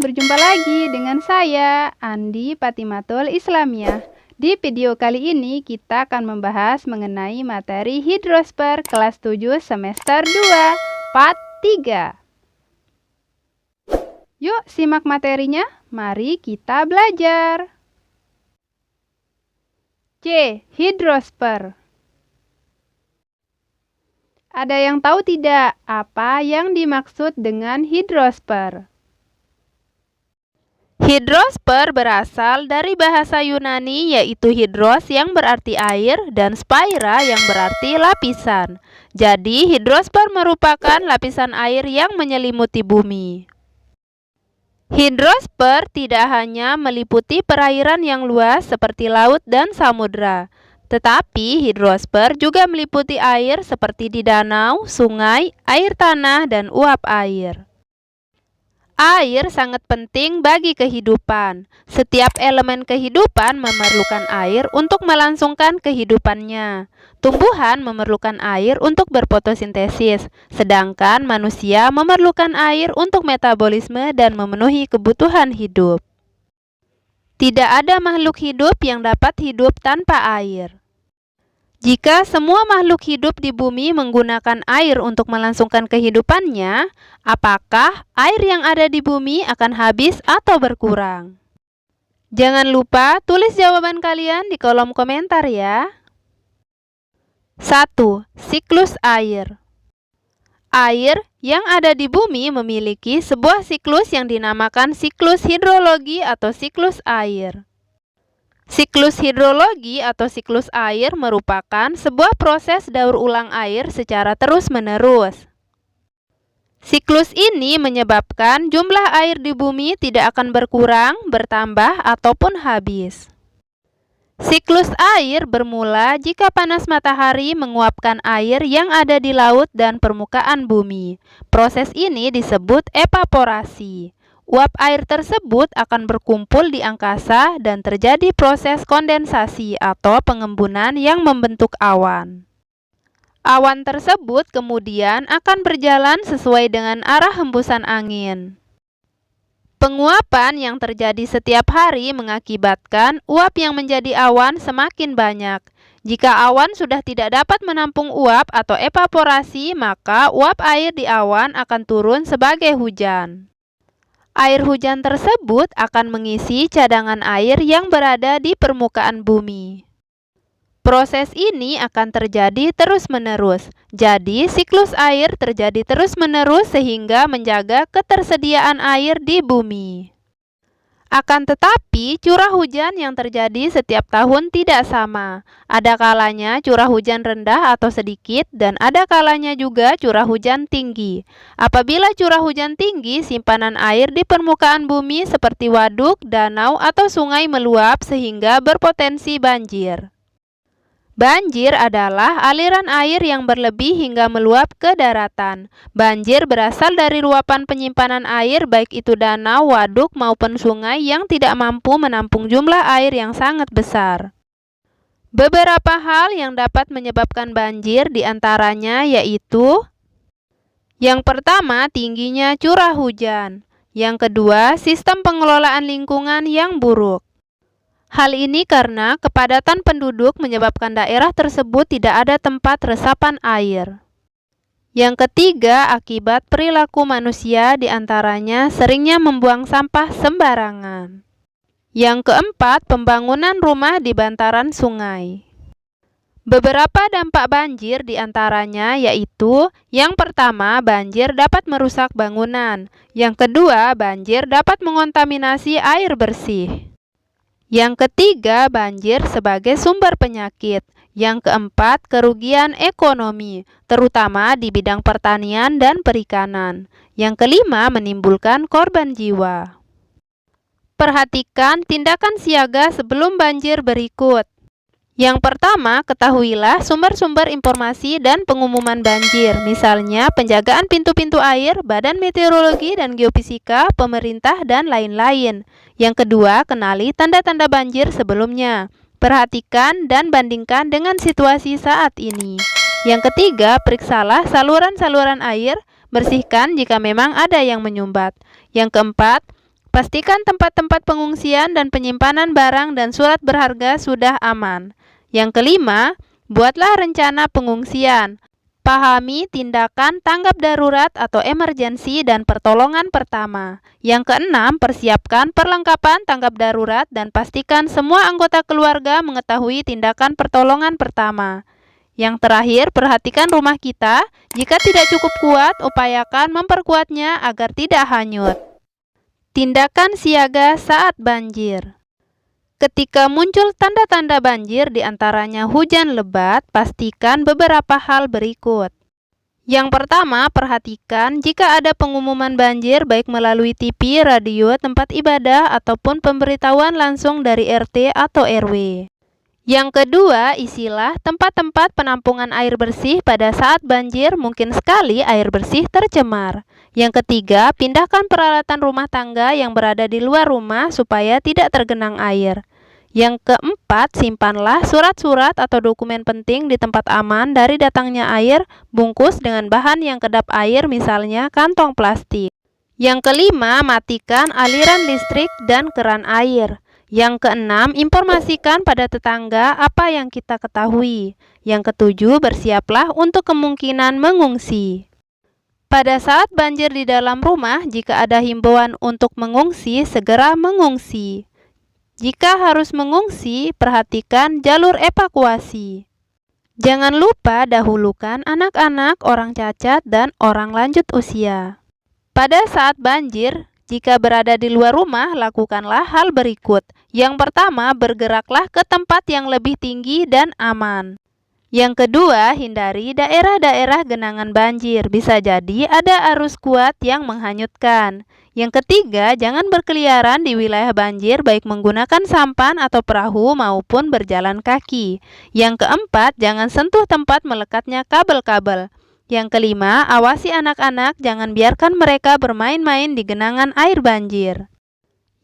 berjumpa lagi dengan saya, Andi Patimatul Islamiyah. Di video kali ini kita akan membahas mengenai materi hidrosfer kelas 7 semester 2, part 3. Yuk simak materinya, mari kita belajar. C. Hidrosfer. Ada yang tahu tidak apa yang dimaksud dengan hidrosfer? Hidrosfer berasal dari bahasa Yunani yaitu hidros yang berarti air dan spaira yang berarti lapisan. Jadi hidrosfer merupakan lapisan air yang menyelimuti bumi. Hidrosfer tidak hanya meliputi perairan yang luas seperti laut dan samudra, tetapi hidrosfer juga meliputi air seperti di danau, sungai, air tanah, dan uap air. Air sangat penting bagi kehidupan. Setiap elemen kehidupan memerlukan air untuk melangsungkan kehidupannya. Tumbuhan memerlukan air untuk berfotosintesis, sedangkan manusia memerlukan air untuk metabolisme dan memenuhi kebutuhan hidup. Tidak ada makhluk hidup yang dapat hidup tanpa air. Jika semua makhluk hidup di bumi menggunakan air untuk melangsungkan kehidupannya, apakah air yang ada di bumi akan habis atau berkurang? Jangan lupa tulis jawaban kalian di kolom komentar ya. 1. Siklus air. Air yang ada di bumi memiliki sebuah siklus yang dinamakan siklus hidrologi atau siklus air. Siklus hidrologi atau siklus air merupakan sebuah proses daur ulang air secara terus-menerus. Siklus ini menyebabkan jumlah air di bumi tidak akan berkurang, bertambah, ataupun habis. Siklus air bermula jika panas matahari menguapkan air yang ada di laut dan permukaan bumi. Proses ini disebut evaporasi. Uap air tersebut akan berkumpul di angkasa dan terjadi proses kondensasi atau pengembunan yang membentuk awan. Awan tersebut kemudian akan berjalan sesuai dengan arah hembusan angin. Penguapan yang terjadi setiap hari mengakibatkan uap yang menjadi awan semakin banyak. Jika awan sudah tidak dapat menampung uap atau evaporasi, maka uap air di awan akan turun sebagai hujan. Air hujan tersebut akan mengisi cadangan air yang berada di permukaan bumi. Proses ini akan terjadi terus-menerus. Jadi, siklus air terjadi terus-menerus sehingga menjaga ketersediaan air di bumi. Akan tetapi, curah hujan yang terjadi setiap tahun tidak sama. Ada kalanya curah hujan rendah atau sedikit, dan ada kalanya juga curah hujan tinggi. Apabila curah hujan tinggi, simpanan air di permukaan bumi seperti waduk, danau, atau sungai meluap sehingga berpotensi banjir. Banjir adalah aliran air yang berlebih hingga meluap ke daratan. Banjir berasal dari luapan penyimpanan air baik itu danau, waduk, maupun sungai yang tidak mampu menampung jumlah air yang sangat besar. Beberapa hal yang dapat menyebabkan banjir diantaranya yaitu: yang pertama, tingginya curah hujan. Yang kedua, sistem pengelolaan lingkungan yang buruk. Hal ini karena kepadatan penduduk menyebabkan daerah tersebut tidak ada tempat resapan air. Yang ketiga, akibat perilaku manusia diantaranya seringnya membuang sampah sembarangan. Yang keempat, pembangunan rumah di bantaran sungai. Beberapa dampak banjir diantaranya yaitu: yang pertama, banjir dapat merusak bangunan. Yang kedua, banjir dapat mengontaminasi air bersih. Yang ketiga, banjir sebagai sumber penyakit. Yang keempat, kerugian ekonomi, terutama di bidang pertanian dan perikanan. Yang kelima, menimbulkan korban jiwa. Perhatikan tindakan siaga sebelum banjir berikut. Yang pertama, ketahuilah sumber-sumber informasi dan pengumuman banjir, misalnya penjagaan pintu-pintu air, Badan Meteorologi dan Geofisika, pemerintah, dan lain-lain. Yang kedua, kenali tanda-tanda banjir sebelumnya. Perhatikan dan bandingkan dengan situasi saat ini. Yang ketiga, periksalah saluran-saluran air, bersihkan jika memang ada yang menyumbat. Yang keempat, Pastikan tempat-tempat pengungsian dan penyimpanan barang dan surat berharga sudah aman. Yang kelima, buatlah rencana pengungsian. Pahami tindakan tanggap darurat atau emergensi dan pertolongan pertama. Yang keenam, persiapkan perlengkapan tanggap darurat dan pastikan semua anggota keluarga mengetahui tindakan pertolongan pertama. Yang terakhir, perhatikan rumah kita. Jika tidak cukup kuat, upayakan memperkuatnya agar tidak hanyut. Tindakan siaga saat banjir. Ketika muncul tanda-tanda banjir, diantaranya hujan lebat, pastikan beberapa hal berikut. Yang pertama, perhatikan jika ada pengumuman banjir baik melalui TV, radio, tempat ibadah, ataupun pemberitahuan langsung dari RT atau RW. Yang kedua, isilah tempat-tempat penampungan air bersih pada saat banjir, mungkin sekali air bersih tercemar. Yang ketiga, pindahkan peralatan rumah tangga yang berada di luar rumah supaya tidak tergenang air. Yang keempat, simpanlah surat-surat atau dokumen penting di tempat aman dari datangnya air, bungkus dengan bahan yang kedap air, misalnya kantong plastik. Yang kelima, matikan aliran listrik dan keran air. Yang keenam, informasikan pada tetangga apa yang kita ketahui. Yang ketujuh, bersiaplah untuk kemungkinan mengungsi. Pada saat banjir di dalam rumah, jika ada himbauan untuk mengungsi, segera mengungsi. Jika harus mengungsi, perhatikan jalur evakuasi. Jangan lupa dahulukan anak-anak, orang cacat, dan orang lanjut usia. Pada saat banjir, jika berada di luar rumah, lakukanlah hal berikut. Yang pertama, bergeraklah ke tempat yang lebih tinggi dan aman. Yang kedua, hindari daerah-daerah genangan banjir. Bisa jadi ada arus kuat yang menghanyutkan. Yang ketiga, jangan berkeliaran di wilayah banjir baik menggunakan sampan atau perahu maupun berjalan kaki. Yang keempat, jangan sentuh tempat melekatnya kabel-kabel. Yang kelima, awasi anak-anak, jangan biarkan mereka bermain-main di genangan air banjir.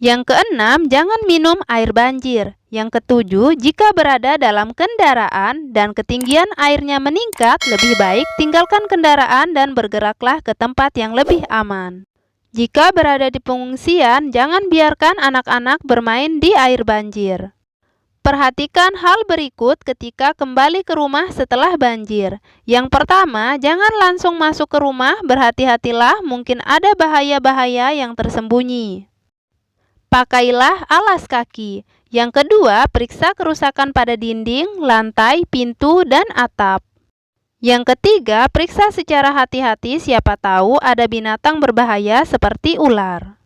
Yang keenam, jangan minum air banjir. Yang ketujuh, jika berada dalam kendaraan dan ketinggian airnya meningkat, lebih baik tinggalkan kendaraan dan bergeraklah ke tempat yang lebih aman. Jika berada di pengungsian, jangan biarkan anak-anak bermain di air banjir. Perhatikan hal berikut ketika kembali ke rumah setelah banjir. Yang pertama, jangan langsung masuk ke rumah, berhati-hatilah, mungkin ada bahaya-bahaya yang tersembunyi. Pakailah alas kaki. Yang kedua, periksa kerusakan pada dinding, lantai, pintu, dan atap. Yang ketiga, periksa secara hati-hati, siapa tahu ada binatang berbahaya seperti ular.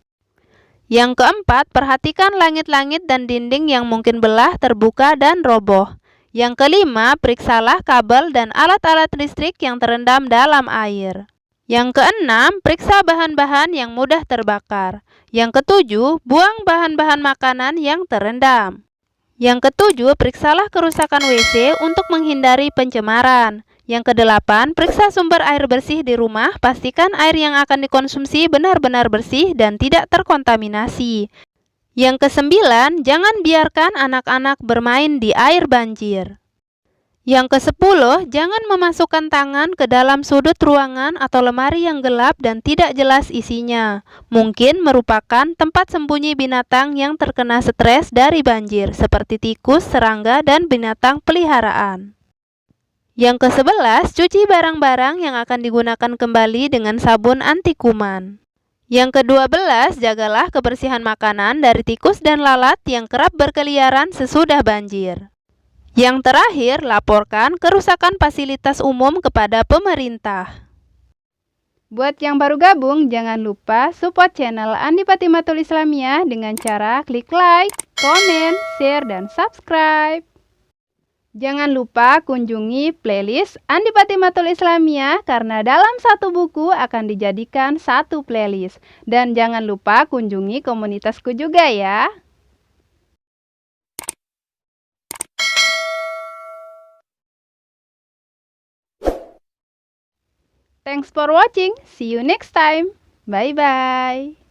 Yang keempat, perhatikan langit-langit dan dinding yang mungkin belah, terbuka, dan roboh. Yang kelima, periksalah kabel dan alat-alat listrik yang terendam dalam air. Yang keenam, periksa bahan-bahan yang mudah terbakar. Yang ketujuh, buang bahan-bahan makanan yang terendam. Yang ketujuh, periksalah kerusakan WC untuk menghindari pencemaran. Yang kedelapan, periksa sumber air bersih di rumah, pastikan air yang akan dikonsumsi benar-benar bersih dan tidak terkontaminasi. Yang kesembilan, jangan biarkan anak-anak bermain di air banjir. Yang kesepuluh, jangan memasukkan tangan ke dalam sudut ruangan atau lemari yang gelap dan tidak jelas isinya. Mungkin merupakan tempat sembunyi binatang yang terkena stres dari banjir, seperti tikus, serangga, dan binatang peliharaan. Yang ke-11, cuci barang-barang yang akan digunakan kembali dengan sabun anti kuman. Yang ke-12, jagalah kebersihan makanan dari tikus dan lalat yang kerap berkeliaran sesudah banjir. Yang terakhir, laporkan kerusakan fasilitas umum kepada pemerintah. Buat yang baru gabung, jangan lupa support channel Andi Patimatul Islamiyah dengan cara klik like, komen, share, dan subscribe. Jangan lupa kunjungi playlist Andi Patimatul Islamiyah karena dalam satu buku akan dijadikan satu playlist. Dan jangan lupa kunjungi komunitasku juga ya. Thanks for watching. See you next time. Bye-bye.